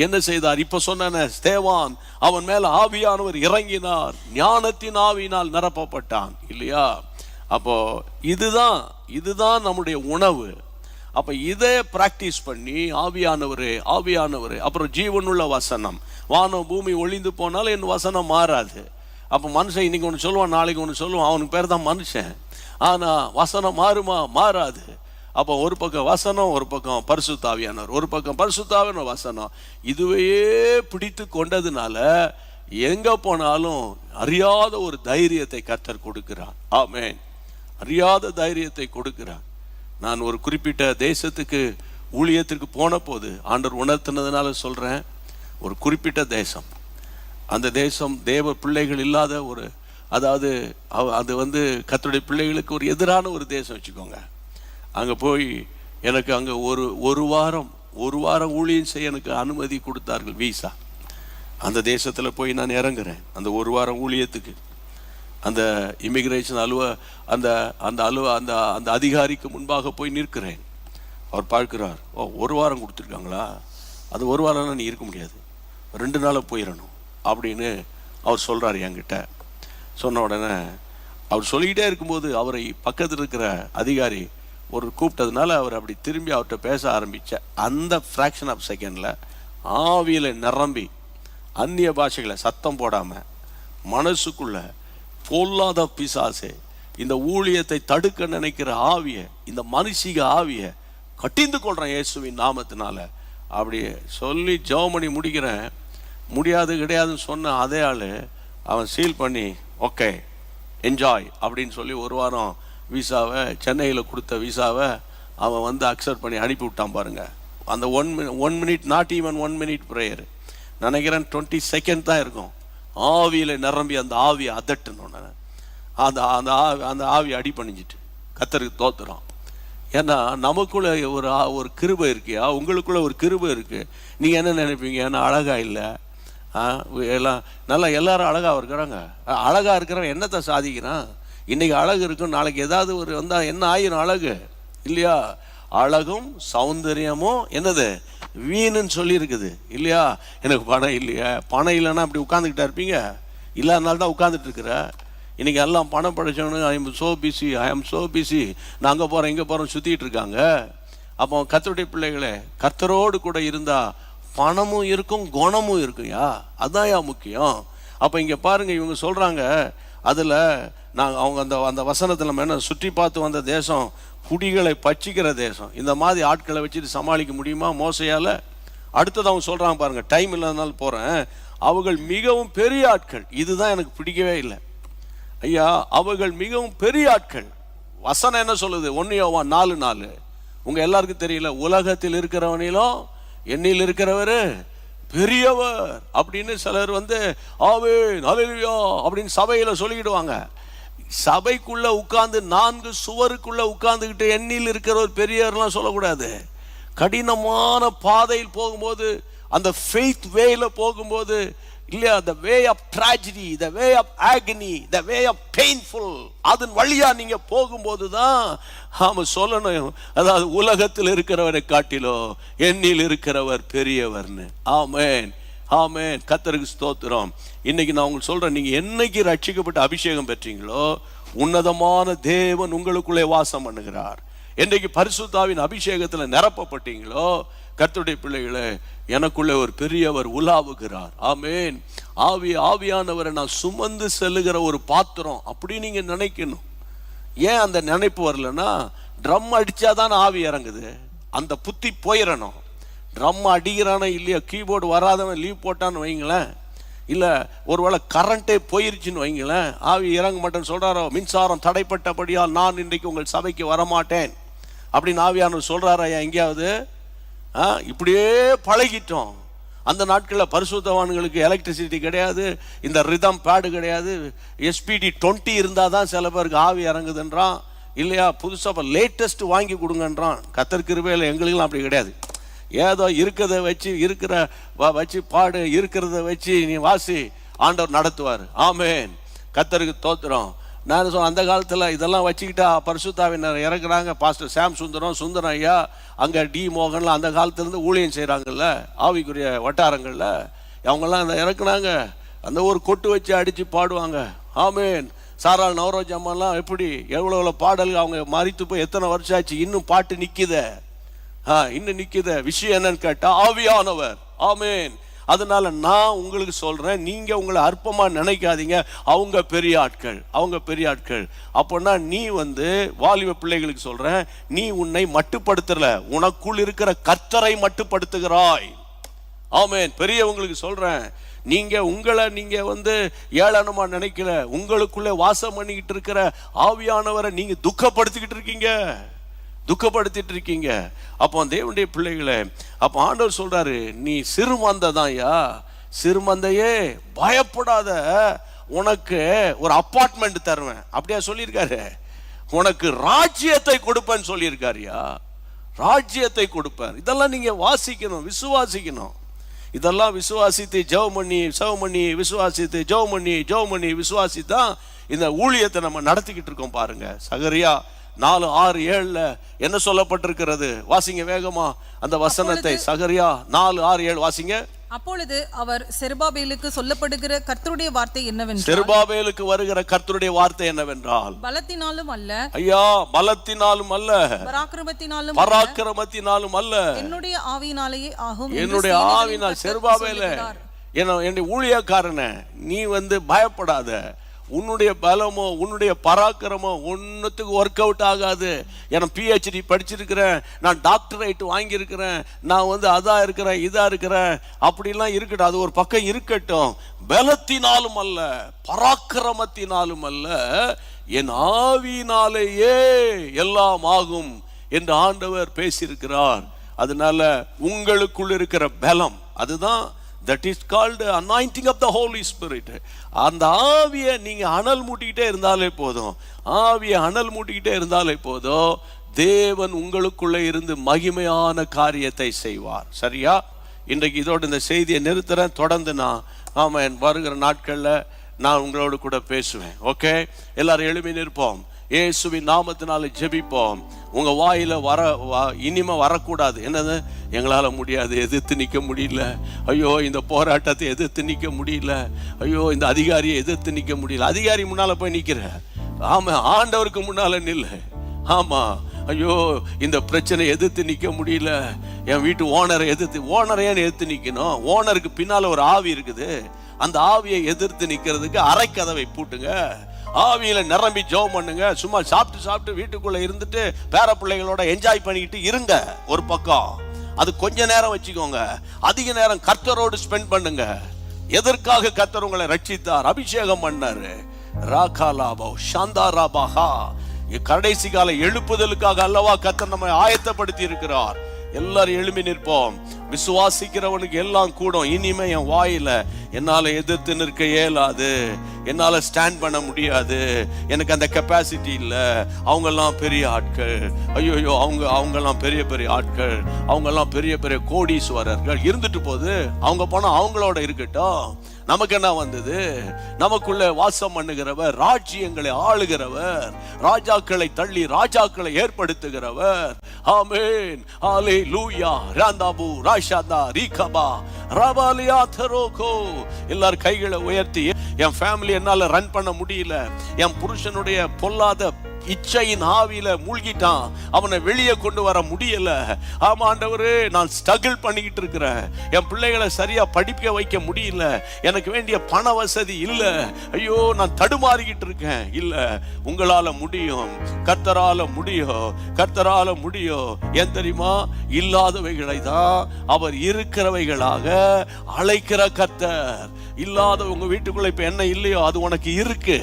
என்ன செய்தார்? இப்ப சொன்ன ஸ்தேவான், அவன் மேல ஆவியானவர் இறங்கினார், ஞானத்தின் ஆவியினால் நிரப்பப்பட்டான், இல்லையா? அப்போ இதுதான் நம்முடைய உணவு. அப்ப இதை பிராக்டிஸ் பண்ணி ஆவியானவர் அப்புறம் ஜீவனுள்ள வசனம். வானம் பூமி ஒளிந்து போனாலும் என் வசனம் மாறாது. அப்போ மனுஷன் இன்னைக்கு ஒன்று சொல்லுவான், நாளைக்கு ஒன்று சொல்லுவான், அவனுக்கு பேர் தான் மனுஷன். ஆனால் வசனம் மாறுமா? மாறாது. அப்போ ஒரு பக்கம் வசனம், ஒரு பக்கம் பரிசுத்த ஆவியானவர், ஒரு பக்கம் பரிசுத்த ஆவியானவர் வசனம். இதுவையே பிடித்து கொண்டதுனால எங்க போனாலும் அறியாத ஒரு தைரியத்தை கர்த்தர் கொடுக்கிறார். ஆமென். அறியாத தைரியத்தை கொடுக்கிறார். நான் ஒரு குறிப்பிட்ட தேசத்துக்கு ஊழியத்திற்கு போன போது ஆண்டவர் உணர்த்தினதுனால சொல்றேன், ஒரு குறிப்பிட்ட தேசம், அந்த தேசம் தேவ பிள்ளைகள் இல்லாத அதாவது அது கர்த்தருடைய பிள்ளைகளுக்கு ஒரு எதிரான ஒரு தேசம் வச்சுக்கோங்க. அங்கே போய் எனக்கு அங்கே ஒரு வாரம் ஊழியம் செய்ய எனக்கு அனுமதி கொடுத்தார்கள், வீசா. அந்த தேசத்தில் போய் நான் இறங்குறேன். அந்த ஒரு வாரம் ஊழியத்துக்கு அந்த இமிகிரேஷன் அந்த அதிகாரிக்கு முன்பாக போய் நிற்கிறேன். அவர் பார்க்கிறார், ஒரு வாரம் கொடுத்துருக்காங்களா, அது ஒரு வாரம்லாம் நீ இருக்க முடியாது, 2 நாளாக போயிடணும் அப்படின்னு அவர் சொல்கிறார் என்கிட்ட. சொன்ன உடனே அவர் சொல்லிக்கிட்டே இருக்கும்போது அவரை பக்கத்தில் இருக்கிற அதிகாரி கூப்பிட்டதுனால அவர் அப்படி திரும்பி அவர்கிட்ட பேச ஆரம்பித்த அந்த ஃப்ராக்ஷன் ஆஃப் செகண்டில் ஆவியில் நிரம்பி அந்நிய பாஷைகளை சத்தம் போடாமல் மனசுக்குள்ள பொல்லாத பிசாசே, இந்த ஊழியத்தை தடுக்க நினைக்கிற ஆவியை, இந்த மனுஷிக ஆவியை கட்டிந்து கொள்கிறேன் இயேசுவின் நாமத்தினால அப்படி சொல்லி ஜெபம் பண்ணி முடிக்கிறேன். முடியாது கிடையாதுன்னு சொன்ன அதே ஆள் அவன் சீல் பண்ணி ஓகே என்ஜாய் அப்படின்னு சொல்லி ஒரு வாரம் விசாவை, சென்னையில் கொடுத்த விசாவை அவன் அக்செப்ட் பண்ணி அனுப்பி விட்டான் பாருங்க. அந்த 1 minute, not even 1 minute prayer, நினைக்கிறேன் 20 செகண்ட் தான் இருக்கும். ஆவியில் நிரம்பி அந்த ஆவியை அதட்டணும். அந்த ஆவி அடி பண்ணிச்சிட்டு கர்த்தருக்கு தோத்துறோம். ஏன்னா நமக்குள்ள ஒரு கிருபை இருக்கியா, உங்களுக்குள்ள ஒரு கிருபை இருக்கு. நீங்க என்ன நினைப்பீங்க, ஏன்னா அழகா இல்லை, எல்லாம் நல்லா எல்லாரும் அழகா இருக்கிறாங்க. அழகா இருக்கிறவன் என்னத்தை சாதிக்கிறான்? இன்னைக்கு அழகு இருக்கும், நாளைக்கு ஏதாவது ஒரு வந்தா என்ன ஆயிரும் அழகு இல்லையா? அழகும் சௌந்தரியமும் என்னது வீணுன்னு சொல்லி இருக்குது இல்லையா? எனக்கு பணம் இல்லையா, பணம் இல்லைன்னா அப்படி உட்காந்துக்கிட்டா இருப்பீங்க? இல்லாதனால தான் உட்காந்துட்டு இருக்கிற. இன்னைக்கு எல்லாம் பணம் படைச்சவனு ஐ எம் சோ பிஸி, நான் அங்கே போகிறேன் இங்கே போகிறேன் சுற்றிட்டு இருக்காங்க. அப்போ கர்த்தருடைய பிள்ளைகளே, கர்த்தரோடு கூட இருந்தா பணமும் இருக்கும் குணமும் இருக்குயா, அதான் முக்கியம். அப்போ இங்கே பாருங்க, இவங்க சொல்றாங்க அதில் அவங்க அந்த வசனத்தில் நம்ம என்ன சுற்றி பார்த்து வந்த தேசம் குடிகளை பச்சிக்கிற தேசம். இந்த மாதிரி ஆட்களை வச்சுட்டு சமாளிக்க முடியுமா மோசையால்? அடுத்தது அவங்க சொல்றாங்க பாருங்க, டைம் இல்லாதனால போறேன், அவர்கள் மிகவும் பெரிய ஆட்கள். இதுதான் எனக்கு பிடிக்கவே இல்லை ஐயா, அவர்கள் மிகவும் பெரிய ஆட்கள். வசனம் என்ன சொல்லுது? 1 யோவான் 4:4. உங்க எல்லாருக்கும் தெரியல, உலகத்தில் இருக்கிறவனிலும் என்னில் இருக்கிறவரு பெரியவர் அப்படின்னு சிலர் ஆமென் ஹல்லேலூயா அப்படின்னு சபையில சொல்லிடுவாங்க. சபைக்குள்ள உட்கார்ந்து 4 சுவருக்குள்ள உட்கார்ந்துக்கிட்டு எண்ணில் இருக்கிறவர் பெரியவர்லாம் சொல்லக்கூடாது. கடினமான பாதையில் போகும்போது, அந்த ஃபெய்த் வேல போகும்போது இல்லையா, the way of tragedy, the way of agony, the way of painful, அதன் வழியா நீங்க போகும்போது தான் நாம சொல்லணும், அதாவது உலகத்தில் இருக்கிறவரை காட்டிலோ எண்ணில் இருக்கிறவர் பெரியவர்னு. ஆமென் ஆமென், கர்த்தருக்கு ஸ்தோத்திரம். இன்னைக்கு நான் உங்களுக்கு சொல்றேன், நீங்க என்னைக்கு ரட்சிக்கப்பட்டு அபிஷேகம் பெற்றீங்களோ உன்னதமான தேவன் உங்களுக்குள்ளே வாசம் பண்ணுகிறார். என்றைக்கு பரிசுத்தாவின் அபிஷேகத்தில் நிரப்பப்பட்டீங்களோ கர்த்தருடைய பிள்ளைகளே, எனக்குள்ளே ஒரு பெரியவர் உலாவுகிறார். ஆமென். ஆவியானவரை நான் சுமந்து செல்லுகிற ஒரு பாத்திரம் அப்படி நீங்க நினைக்கணும். ஏன் அந்த நினைப்பு வரலன்னா, ட்ரம் அடிச்சாதான் ஆவி இறங்குது. அந்த புத்தி போயிடணும். ட்ரம் அடிக்கிறானே இல்லையா, கீபோர்டு வராதவன் லீவ் போட்டான்னு வைங்களேன், இல்லை ஒருவேளை கரண்ட்டே போயிருச்சுன்னு வைங்களேன், ஆவி இறங்க மாட்டேன்னு சொல்றாரோ, மின்சாரம் தடைப்பட்டபடியால் நான் இன்றைக்கு உங்கள் சபைக்கு வரமாட்டேன் அப்படின்னு ஆவியானவர் சொல்றாரா எங்கேயாவது? இப்படியே பழகிட்டோம். அந்த நாட்களில் பரிசுத்தவான்களுக்கு எலக்ட்ரிசிட்டி கிடையாது, இந்த ரிதம் பேடு கிடையாது, SPD 20 இருந்தால் தான் சில பேருக்கு ஆவி இறங்குதுன்றான் இல்லையா? புதுசாக லேட்டஸ்ட் வாங்கி கொடுங்கன்றான். கர்த்தர் கிருபையில் எங்களுக்கெல்லாம் அப்படி கிடையாது. ஏதோ இருக்கிறத வச்சு பாடு, இருக்கிறத வச்சு நீ வாசி, ஆண்டவர் நடத்துவார். ஆமென், கர்த்தருக்கு தோத்திரம். நான் சொன்ன அந்த காலத்தில் இதெல்லாம் வச்சுக்கிட்டா பரிசுத்தாவினர் இறக்குறாங்க. பாஸ்டர் சாம் சுந்தரம் ஐயா, அங்கே டி மோகன்லாம் அந்த காலத்துலேருந்து ஊழியம் செய்கிறாங்கல்ல ஆவிக்குரிய வட்டாரங்களில், அவங்கெல்லாம் அந்த இறக்குனாங்க. அந்த ஒரு கொட்டு வச்சு அடித்து பாடுவாங்க. ஆமென். சாராள் நவரோஜ் அம்மாலாம் எப்படி எவ்வளோ பாடல்கள், அவங்க மறித்து போய் எத்தனை வருஷம் ஆச்சு, இன்னும் பாட்டு நிற்குத, இன்னும் நிற்குத. விஷயம் என்னன்னு கேட்டா ஆவியானவர். ஆமென். அதனால நான் உங்களுக்கு சொல்றேன், நீங்க உங்களை அற்பமா நினைக்காதீங்க. அவங்க பெரிய ஆட்கள். அப்போனா நீ வாலிப பிள்ளைகளுக்கு சொல்றேன், நீ உன்னை மட்டுப்படுத்தல, உனக்குள் இருக்கிற கர்த்தரை மட்டுப்படுத்துகிறாய். ஆமென். பெரியவங்களுக்கு சொல்றேன், நீங்க ஏளனமா நினைக்கல, உங்களுக்குள்ளே வாசம் பண்ணிக்கிட்டு இருக்கிற ஆவியானவரை நீங்க துக்கப்படுத்திக்கிட்டு இருக்கீங்க. அப்போ தேவனுடைய பிள்ளைகளே, அப்போ ஆண்டவர் சொல்றாரு, நீ சிறுமந்தையா, சிறுமந்தையே பயப்படாத, உனக்கு ஒரு அப்பார்ட்மெண்ட் தருவேன் அப்படியா சொல்லியிருக்காரு. உனக்கு ராஜ்யத்தை கொடுப்பேன்னு சொல்லியிருக்காருயா, ராஜ்யத்தை கொடுப்பேன். இதெல்லாம் நீங்க வாசிக்கணும், விசுவாசிக்கணும். இதெல்லாம் விசுவாசித்து ஜெபம் பண்ணி விசுவாசித்தான் இந்த ஊழியத்தை நம்ம நடத்திக்கிட்டு இருக்கோம். பாருங்க, சகரியா 4:6-7 என்ன சொல்லப்பட்டிருக்கிறது? வாசிங்க வேகமா அந்த வசனத்தை. சகரியா 4:6-7 வாசிங்க. அப்பொழுது அவர் செருபாபேலுக்கு சொல்லப்படுகிற கர்த்தருடைய வார்த்தை என்னவென்றால், செருபாபேலுக்கு வருகிற கர்த்தருடைய வார்த்தை என்னவென்றால், பலத்தினாலும் அல்ல ஐயா, பலத்தினாலும் அல்ல, பராக்கிரமத்தினாலும் அல்ல, என்னுடைய ஆவியினாலேயே ஆகும். என்னுடைய ஆவியினால். செருபாபேல என்னுடைய ஊழியக்காரனே, நீ பயப்படாத. உன்னுடைய பலமோ உன்னுடைய பராக்கிரமோ ஒன்னுத்துக்கு ஒர்க் அவுட் ஆகாது. நான் PhD படிச்சிருக்கிறேன், நான் டாக்டரேட் வாங்கியிருக்கிறேன், நான் அதா இருக்கிறேன் இதா இருக்கிறேன் அப்படிலாம் இருக்கட்டும், அது ஒரு பக்கம் இருக்கட்டும். பலத்தினாலும் அல்ல, பராக்கிரமத்தினாலும் அல்ல, என் ஆவியினாலேயே எல்லாம் ஆகும் என்று ஆண்டவர் பேசியிருக்கிறார். அதனால உங்களுக்குள் இருக்கிற பலம், அதுதான் that is called anointing of the Holy Spirit. அந்த ஆவியை நீங்க அனல் மூட்டிக்கிட்டே இருந்தாலே போதும், தேவன் உங்களுக்குள்ளே இருந்து மகிமையான காரியத்தை செய்வார். சரியா? இன்றைக்கு இதோடு இந்த செய்தியை நிறுத்துறேன். தொடர்ந்து நான் வருகிற நாட்களில் நான் உங்களோடு கூட பேசுவேன். ஓகே, எல்லாரும் எழுப்பி நிற்போம். இயேசுவின் நாமத்தினால ஜெபிப்போம். உங்க வாயில இனிமே வரக்கூடாது. என்னது? எங்களால முடியாது, எதிர்த்து நிற்க முடியல, ஐயோ இந்த போராட்டத்தை எதிர்த்து நிற்க முடியல, ஐயோ இந்த அதிகாரியை எதிர்த்து நிற்க முடியல. அதிகாரி முன்னால போய் நிற்கிற, ஆமா, ஆண்டவருக்கு முன்னால நில்லு. ஆமா, ஐயோ இந்த பிரச்சனை எதிர்த்து நிற்க முடியல, என் வீட்டு ஓனரை எதிர்த்து நிற்கணும். ஓனருக்கு பின்னால ஒரு ஆவி இருக்குது. அந்த ஆவியை எதிர்த்து நிற்கிறதுக்கு அரைக்கதவை பூட்டுங்க. ஆவியில நிரம்பி ஜெபம் பண்ணுங்க. சும்மா சாப்பிட்டு வீட்டுக்குள்ள இருந்துட்டு பேர பிள்ளைகளோட என்ஜாய் பண்ணிக்கிட்டு இருங்க ஒரு பக்கம். அது கொஞ்ச நேரம் வச்சுக்கோங்க. அதிக நேரம் கர்த்தரோடு ஸ்பெண்ட் பண்ணுங்க. எதற்காக கர்த்தர் உங்களை ரட்சித்தார், அபிஷேகம் பண்ணாரு. ராகாலாபோ சாந்தாராபாஹா, கடைசி கால எழுப்புதலுக்காக அல்லவா கர்த்தர் நம்மை ஆயத்தப்படுத்தி இருக்கிறார். எல்லாரும் எழுப்பி நிற்போம். விசுவாசிக்கிறவனுக்கு எல்லாம் கூடும். இனிமே என் வாயில என்னால எதிர்த்து நிற்க இயலாது, என்னால ஸ்டாண்ட் பண்ண முடியாது, எனக்கு அந்த கெப்பாசிட்டி இல்லை. அவங்கெல்லாம் பெரிய ஆட்கள், ஐயோ அவங்கெல்லாம் பெரிய பெரிய ஆட்கள், அவங்கெல்லாம் பெரிய பெரிய கோடீஸ்வரர்கள். இருந்துட்டு போது, அவங்க போனா அவங்களோட இருக்கட்டும். நமக்கு என்ன வந்தது? நமக்குள்ள வாசம் பண்ணுகிறவர், ராஜ்யங்களை ஆளுகிறவர், ராஜாக்களை தள்ளி ராஜாக்களை ஏற்படுத்துகிறவர். ஆமென், ஹalleluya. ராந்தாபு ராஷாதா ரீகபா ரபாலியா தரோகோ. எல்லாரும் கைகளை உயர்த்தி, என் ஃபேமிலி என்னால ரன் பண்ண முடியல, என் புருஷனுடைய பொல்லாத இச்சையின் ஆவியில மூழ்கிட்டான், அவனை வெளியே கொண்டு வர முடியல. ஆமா ஆண்டவரே, நான் ஸ்ட்ரகிள் பண்ணிக்கிட்டு இருக்கிறேன், என் பிள்ளைகளை சரியா படிக்க வைக்க முடியல, எனக்கு வேண்டிய பண வசதி இல்ல, ஐயோ நான் தடுமாறிக்கிட்டு இருக்கேன். இல்ல, உங்களால முடியும், கர்த்தரால முடியும், கர்த்தரால முடியும். ஏன் தெரியுமா? இல்லாதவைகளை தான் அவர் இருக்கிறவைகளாக அழைக்கிற கர்த்தர். இல்லாத உங்க வீட்டுக்குள்ள இப்ப என்ன இல்லையோ அது உனக்கு இருக்கு.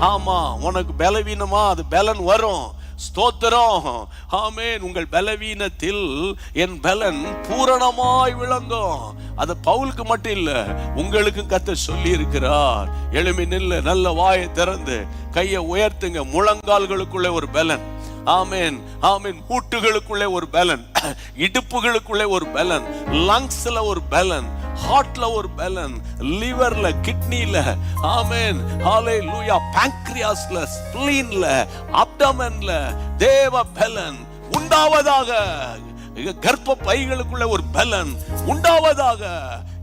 ஆமா, உனக்கு பலவீனமா, அது பலன் வரும். ஸ்தோத்திரம். ஆமென். உங்கள் பலவீனத்தில் என் பலன் பூரணமாய் விளங்கும். அது பவுலுக்கு மட்டும் இல்ல, உங்களுக்கும் கர்த்தர் சொல்லி இருக்கிறார். எழும்பி நில்லு, நல்ல வாயை திறந்து கையை உயர்த்துங்க. முழங்கால்களுக்குள்ளே ஒரு பலன். ஆமென், ஆமென். மூட்டுகளுக்குள்ளே ஒரு பலன், இடுப்புகளுக்குள்ளே ஒரு பலன், லங்ஸ்ல ஒரு பலன், ஹார்ட்ல ஒரு பலன், லிவர்ல, கிட்னில, ஆமென், ஹalleluya, pancreasல, ஸ்ப்ளீன்ல, அப்டமன்ல தேவ பலன் உண்டாவதாக. கர்ப்ப பைகளுக்குள்ள ஒரு பலன் உண்டாவதாக.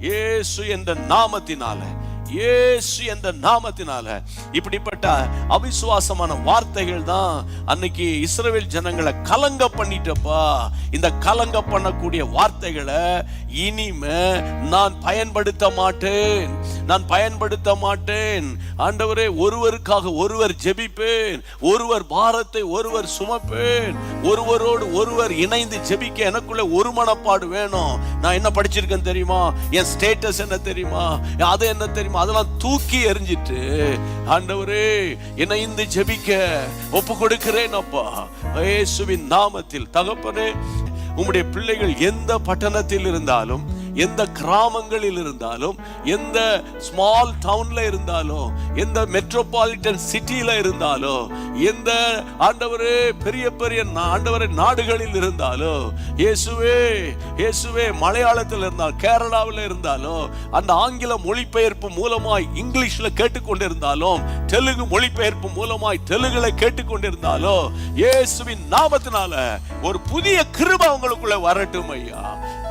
இயேசு என்ற நாமத்தினால, இயேசு என்ற நாமத்தினால. இப்படிப்பட்ட அவிசுவாசமான வார்த்தைகள் தான் அன்னைக்கு இஸ்ரவேல் ஜனங்களை கலங்க பண்ணிட்டப்பா. இந்த கலங்க பண்ணக்கூடிய வார்த்தைகளை இனிமே நான் பயன்படுத்த மாட்டேன், நான் பயன்படுத்த மாட்டேன். ஆண்டவரே, ஒருவருக்காக ஒருவர் ஜெபிப்பேன், ஒருவர் பாரத்தை ஒருவர் சுமப்பேன், ஒருவரோடு ஒருவர் இணைந்து ஜெபிக்க எனக்குள்ள ஒரு மனப்பாடு வேணும். நான் என்ன படிச்சிருக்கேன் தெரியுமா, என் ஸ்டேட்டஸ் என்ன தெரியுமா, அது என்ன தெரியுமா, அதெல்லாம் தூக்கி எறிஞ்சிட்டு ஆண்டவரே இணைந்து ஜெபிக்க ஒப்பு கொடுக்கிறேன் அப்பா, இயேசுவின் நாமத்தில். தகப்பனே, உம்முடைய பிள்ளைகள் எந்த பட்டணத்தில் இருந்தாலும், எந்த கிராமங்களில் இருந்தாலும், எந்த ஸ்மால் டவுன்ல இருந்தாலும், எந்த மெட்ரோபாலிட்டன் சிட்டியில இருந்தாலும், எந்த ஆண்டவரே பெரிய பெரிய ஆண்டவரே நாடுகளில் இருந்தாலும், இயேசுவே இயேசுவே, மலையாளத்தில் இருந்தாலும், கேரளாவில் இருந்தாலும், அந்த ஆங்கில மொழிபெயர்ப்பு மூலமாய் இங்கிலீஷ்ல கேட்டுக்கொண்டிருந்தாலும், தெலுங்கு மொழிபெயர்ப்பு மூலமாய் தெலுங்குல கேட்டுக்கொண்டிருந்தாலும், இயேசுவின் நாமத்தினால ஒரு புதிய கிருபை உங்களுக்குள்ள வரட்டும் ஐயா.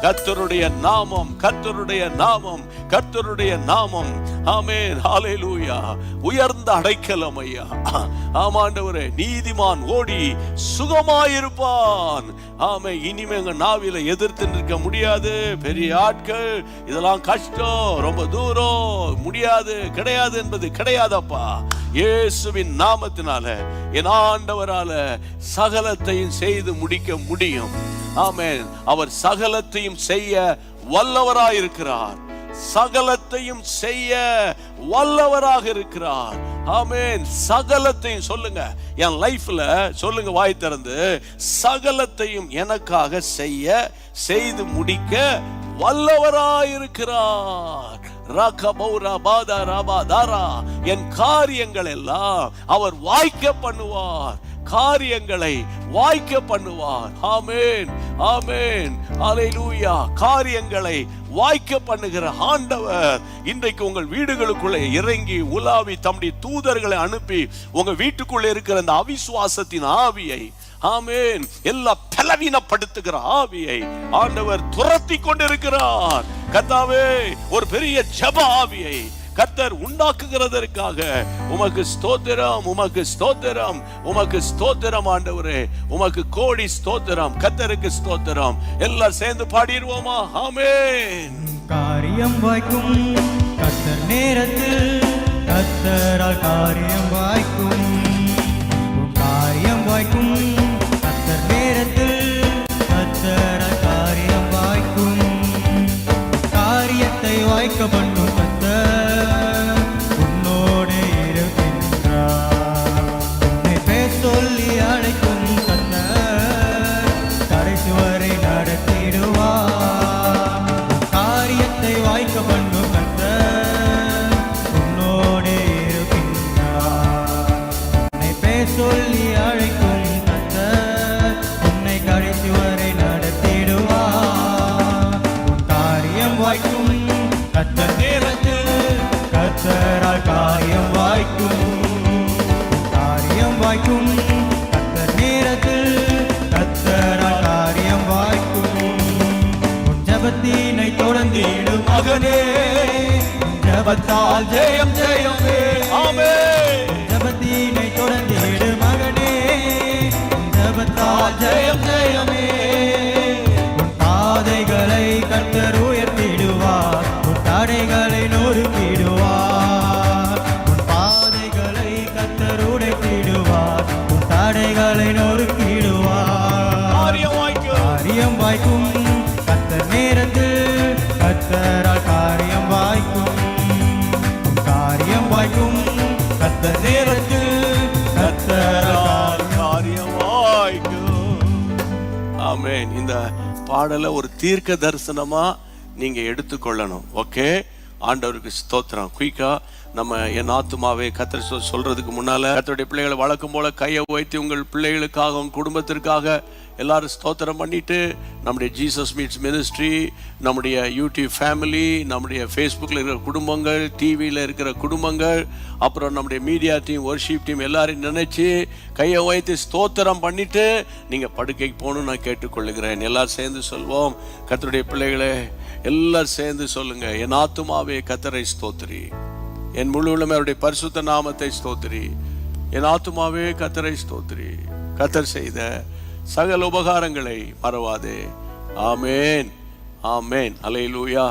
கர்த்தருடைய நாமம், கர்த்தருடைய நாமம், கர்த்தருடைய நாமம். ஆமென், ஹalleluya. உயர்ந்த அடைக்கலம் ஐயா. ஆமாண்டவரே, நீதிமான் ஓடி சுகமாயிருப்பான். ஆமென். இனிமே எங்க நாவில எதிர்த்து நிற்க முடியாது. பெரிய ஆட்கள், இதெல்லாம் கஷ்டம், ரொம்ப தூரம், முடியாது, கிடையாது என்பது கிடையாதப்பா. இயேசுவின் நாமத்தினால என் ஆண்டவரால சகலத்தையும் செய்து முடிக்க முடியும். ஆமென். அவர் சகலத்தையும் செய்ய வல்லவராயிருக்கிறார், சகலத்தையும் செய்ய வல்லவராக இருக்கிறார். ஆமென். சகலத்தையும் சொல்லுங்க, என் லைஃப்ல சொல்லுங்க, வாய் திறந்து, சகலத்தையும் எனக்காக செய்து முடிக்க வல்லவராயிருக்கிறார். என் காரியங்கள் எல்லாம் அவர் வாய்க்க பண்ணுவார். காரியங்களை வாய்க்க பண்ணுவார். ஆமென், ஆமென், அல்லேலூயா. காரியங்களை வாய்க்க பண்ணுகிற ஆண்டவர் இன்றைக்கு உங்கள் வீடுகளுக்குள்ளே இறங்கி உலாவி தம்முடைய தூதர்களை அனுப்பி உங்க வீட்டுக்குள்ளே இருக்கிற அந்த அவிசுவாசத்தின் ஆவியை, ஆமென், எல்லாம் பலவீனப்படுத்துகிற ஆவியை ஆண்டவர் துரத்தி கொண்டிருக்கிறார். கர்த்தாவே, ஒரு பெரிய ஜெப ஆவியை கர்த்தர் உண்டாக்குகிறதற்காக உமக்கு ஸ்தோத்திரம், உமக்கு ஸ்தோத்திரம், உமக்கு ஸ்தோத்திரம் ஆண்டவரே, உமக்கு கோடி ஸ்தோத்திரம். கர்த்தருக்கு ஸ்தோத்திரம். எல்லாம் சேர்ந்து பாடிடுவோமா? ஆமென். காரியம் வாய்க்கும் கர்த்தர் நேரத்தில், கர்த்தரால் காரியம் வாய்க்கும். காரியம் வாய்க்கும் கர்த்தர் நேரத்தில், கர்த்தரால் காரியம் வாய்க்கும். காரியத்தை வாய்க்க பண்ணும் கர்த்தர் உன்னோடு இருக்கின்றார். உன்னை பேர் சொல்லி அழைக்கும் கர்த்தர் கடைசி வரை நடத்திடுவார். காரியத்தை வாய்க்க பண்ணும் கர்த்தர் உன்னோடு இருக்கின்றார். உன்னை பேர் சொல்லி அழைக்கும் கர்த்தர் உன்னை கடைசி வரை நடத்திடுவார். காரியம் வாய்க்கும் கர்த்தர் நேரத்தில், கர்த்தரால் காரியம் வாய்க்கும். காரியம் வாய்க்கும் கர்த்தர் நேரத்தில், கர்த்தரால் காரியம் வாய்க்கும். உன் ஜெபத்தினை தொடர்ந்திடும் மகனே, உன் ஜெபத்தால் ஜெயம் ஜெயமே. ஆமென். உன் ஜெபத்தினை தொடர்ந்திடும் மகனே, உன் ஜெபத்தால் ஜெயம் ஜெயமே. உன் பாதைகளை கர்த்தர் உயர்த்திடுவார், உன் தடைகளை நொறுக்கிடுவார். உன் பாதைகளை கர்த்தர் உடைத்திடுவார், உன் தடைகளை நொறுக்கிடுவார். காரியம் வாய்க்கும். காரியம் வாய்க்கும் கர்த்தர் நேரத்தில், கர்த்தரால் காரியம் வாய்க்கும். காரியம் வாய்க்கும் கர்த்தர் நேரத்தில், கர்த்தரால் காரியம் வாய்க்கும். ஆமென். இந்த பாடலை ஒரு தீர்க்க தரிசனமா நீங்க எடுத்துக்கொள்ளணும். ஓகே, ஆண்டவருக்கு ஸ்தோத்திரம். குயிக்கா நம்ம என் ஆத்துமாவே கர்த்தர் சொல்றதுக்கு முன்னால கர்த்தருடைய பிள்ளைகளை வழக்கம் போல கையை உயர்த்தி உங்கள் பிள்ளைகளுக்காக உங்க குடும்பத்திற்காக எல்லாரும் ஸ்தோத்திரம் பண்ணிட்டு, நம்முடைய ஜீசஸ் மீட்ஸ் மினிஸ்ட்ரி, நம்முடைய யூடியூப் ஃபேமிலி, நம்முடைய ஃபேஸ்புக்கில் இருக்கிற குடும்பங்கள், டிவியில் இருக்கிற குடும்பங்கள், அப்புறம் நம்முடைய மீடியா டீம், வர்ஷிப் டீம் எல்லாரையும் நினைச்சு கையை உயர்த்தி ஸ்தோத்திரம் பண்ணிட்டு நீங்க படுக்கைக்கு போகணும்னு நான் கேட்டுக்கொள்ளுகிறேன். எல்லாரும் சேர்ந்து சொல்வோம். கர்த்தருடைய பிள்ளைகளே எல்லாரும் சேர்ந்து சொல்லுங்க. என் ஆத்துமாவே கர்த்தரை ஸ்தோத்திரி, என் முழு உள்ளமே அவருடைய பரிசுத்த நாமத்தை ஸ்தோத்திரி. என் ஆத்துமாவே கர்த்தரை ஸ்தோத்திரி, கர்த்தர் செய்த சகல உபகாரங்களை மறவாதே. ஆமேன், ஆமேன். அல்லேலூயா.